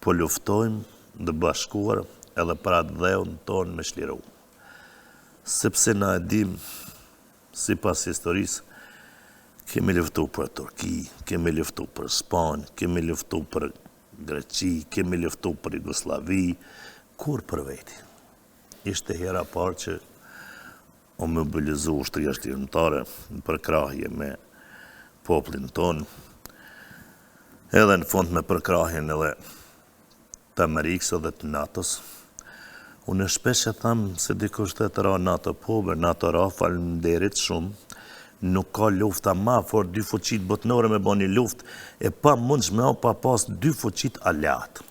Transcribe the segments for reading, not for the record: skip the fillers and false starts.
po luftojmë dhe bashkuar edhe për atë dheun tonë me shliru. Sepse na e dim, si pas historisë, kemi luftu për Turki, kemi luftu për Spanjë, kemi luftu për Greqi, kemi luftu për Jugoslavi, kur për veti. Ishte hera parë që o mobilizu ushtria shtirëmtare në përkrahje me poplin tonë, edhe në fund me përkrahjen edhe të Amerikës edhe të NATO-s. Unë shpesh e thamë se dikush të ra NATO pober, NATO ra falënderit shumë, nuk ka lufta ma for dy fuqit botnore me bo një luft, e pa mundshme o pa pas dy fuqit aliat.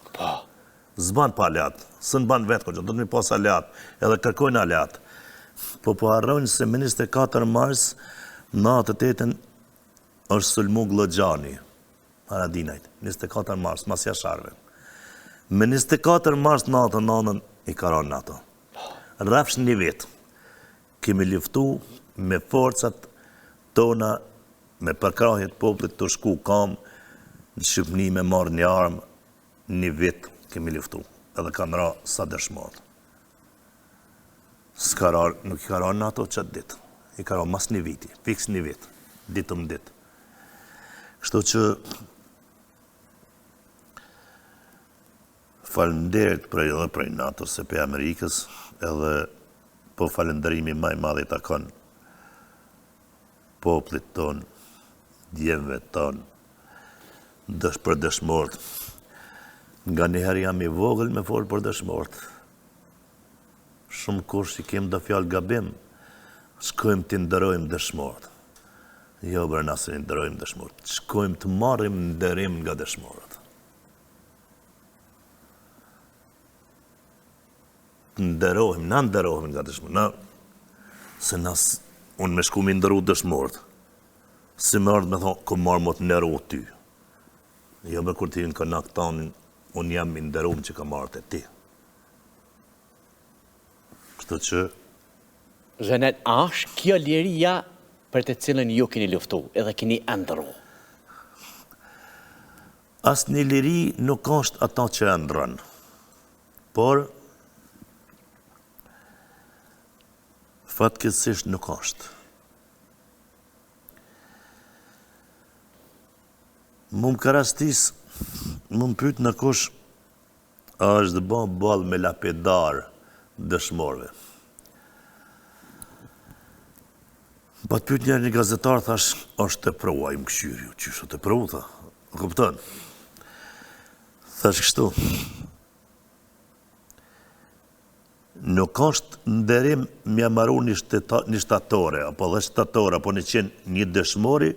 Zban pa aliat, së në ban vetë, do të mi pas aliat, edhe kërkojnë aliat. Po harrojnë se me 24 mars, natë të tetën, është sulmu Gloggjani, Haradinajt, 24 mars, mas jasharve. Me 24 mars natën i karon NATO. Rafsh një vetë, kemi luftu me forcat tona, me përkrahjet poplit të shku kam, në Shqipni me marrë një armë, një vetë kemi luftu, edhe kanë ra sa dëshmorët. Nuk i ka ra NATO qatë ditë, i ka ra mas një viti, fiks një vitë, ditë më ditë. Kështu që falenderit edhe prej NATO se pe Amerikës, edhe po falenderimi maj madhe të kanë poplit tonë, djemve tonë, për dëshmorët. Nga njëherë jam i vogël me folë për dëshmorët. Shumë kush që kemë do fjallë gabim, shkojmë të ndërojmë dëshmorët. Jo, bërë nasë të ndërojmë dëshmorët. Shkojmë të marrim ndërim nga dëshmorët. Ndërojmë, na ndërojmë nga dëshmorët. Se unë me shku mi ndëru dëshmorët. Si më ardhë me thonë, ku marrë më të nëru ty. Jo, me kur ti në këna këtanin, unë jam mi ndërum që ka marrë të ti. Kështu që... Zhenet, ashtë kjo liria për të cilën ju keni luftu, edhe keni ndëru? Asë një liri nuk është ata që ndërën, por fatkeqësisht nuk është. Më ka rastis, më pyet në kush a është dhe ball me lapidar dëshmorëve. Pa të pyet një gazetar, thash, është të prua, i më këshyri, qysho të pru, tha, kupton. Thash kështu, nuk është nderim mja maru një shtatore, apo dhe shtatore, apo në qenë një dëshmori,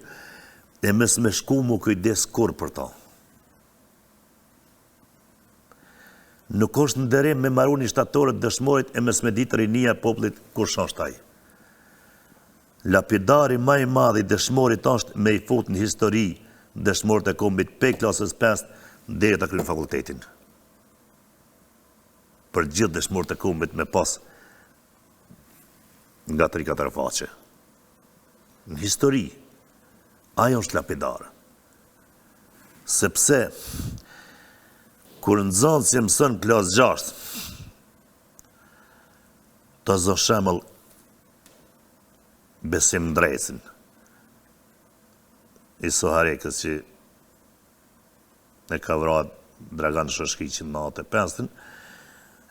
e mes me shku mu kujdes kur për ta. Nuk është nderim me maru një shtatore dëshmorit e mes me ditë rinia poplit kur shashtaj. Lapidari ma i madhi dëshmorit është me i fut në histori dëshmorit e kombit pe klasës 5 dhe të krynë fakultetin. Për gjithë dëshmorit e kombit me pas nga 3-4 faqe. Në histori, ajo është lapidar. Sepse, kur në zonë si mësën klasë 6, të zë shemëll Besim Ndrecin, i Soharekës që e ka vrat Dragan Shoshkiqin në 95-ën,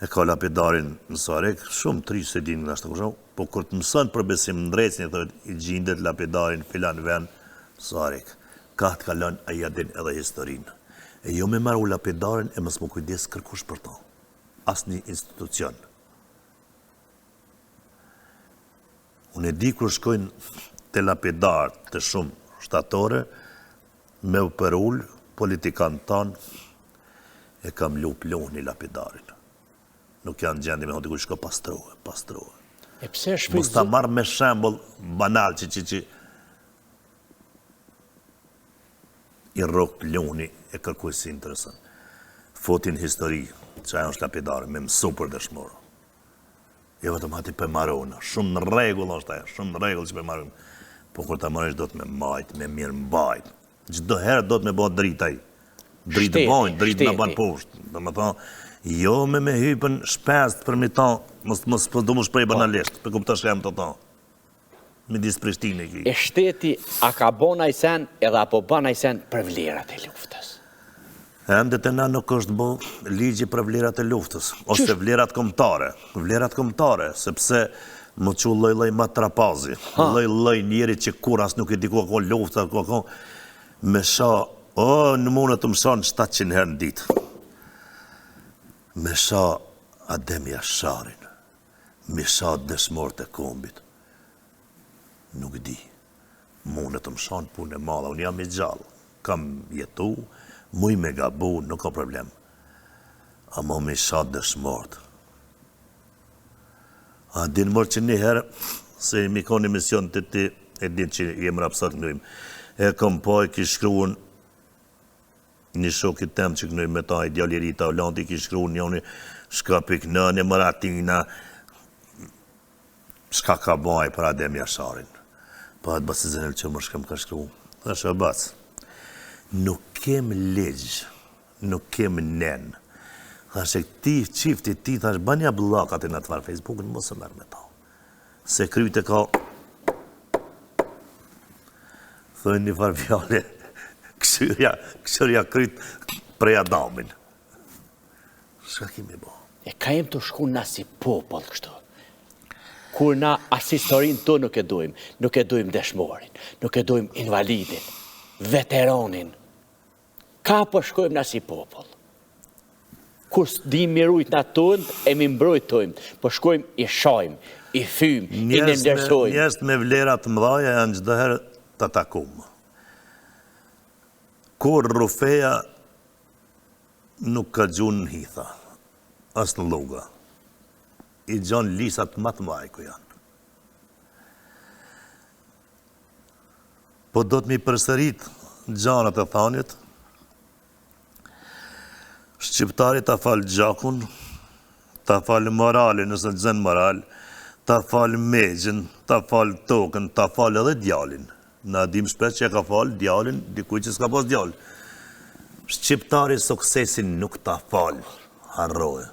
e ka lapidarin në Soharek, shumë tri se din nga shtë kushoh, po kur të mësën për Besim Ndrecin, i gjindet lapidarin filan ven Soharek, ka të kalon a jadin edhe historinë. E jo me maru lapidarin e mës më kujdes kërkush për ta. Asë një institucion. Unë e di kur shkojnë të lapidar të shumë shtatore, me u përull, politikanë tanë, e kam lup lohni lapidarin. Nuk janë gjendi me hondi ku shko pastrohe. E pse shpejt... Mos ta marrë me shembull banal që i rrok lohni e kërkuj si interesant. Fotin histori, që ajo është lapidare, me mësu për dëshmorë. Jo vetëm hati për marona, shumë në regull është ajo, shumë në regull që për marona. Po kur ta marrësh do të me majt, me mirë mbajt. Çdo herë do të me bëhet dritaj. dritë bojnë, dritë në banë poshtë. Dhe më thonë, jo me hypën shpest për mi ta, mos do më shprej banalisht, për kupta shem të ta. Midis Prishtinë ki. E shteti a ka bona i sen edhe apo bana i sen për vlerat e luftës? Ende të na nuk është bo ligji për vlerat e luftës, ose vlerat kombëtare, sepse më që loj matrapazi, loj njeri që kur as nuk i diko ko lufta, me sha, në mune të më shanë 700 herë në ditë, me sha Adem Jasharin, me sha dëshmor të kombit, nuk di, mune të më shanë punë e madha, unë jam i gjallë, kam jetu, muj me gabu, nuk ka problem, ama me sha dëshmort. A din mërë që një herë, se mi ka një mision të ti, e din që jem rapsat kënujmë, e kom po e ki shkruun një shokit tem që kënujmë me ta, idealeri ta Olandi, ki shkruun njoni, shka piknë, një mëratina, shka ka baj për Adem Jasharin. Pa atë basi zënel që më shkëm ka shkruun. Dhe shë bas, nuk kem legjë, nuk kem nenë, thashe këti qifti ti, thashe banja blakat e në të farë Facebookën, mos e merë me ta. Se kryte ka, thënë një farë fjale, këshërja kryt prej Adamin. Shka kemi bo? E ka jem të shku na si popull kështu. Kur na as historin të nuk e dojmë dëshmorin, nuk e dojmë invalidin, veteranin. Ka po shkojmë na si popull. Kur s'di mirujt na tonë, e mi mbrojtojmë, po shkojmë i shajmë, i fymë, i nëndërsojmë. Njerëz me vlerat mdhaja janë çdoherë të takumë. Kur Rufeja nuk ka gjunë në hitha, as në loga, i gjonë lisat më të maj ku janë. Po do të mi përsërit gjanat e thanit, shqiptari ta falë gjakun, ta falë moralin nëse të zënë moral, ta falë megjën, ta falë tokën, ta falë edhe djalin. Na dim shpesh që e ka falë djalin, dikuj që s'ka pas djal. Shqiptari suksesin nuk ta falë, harroje.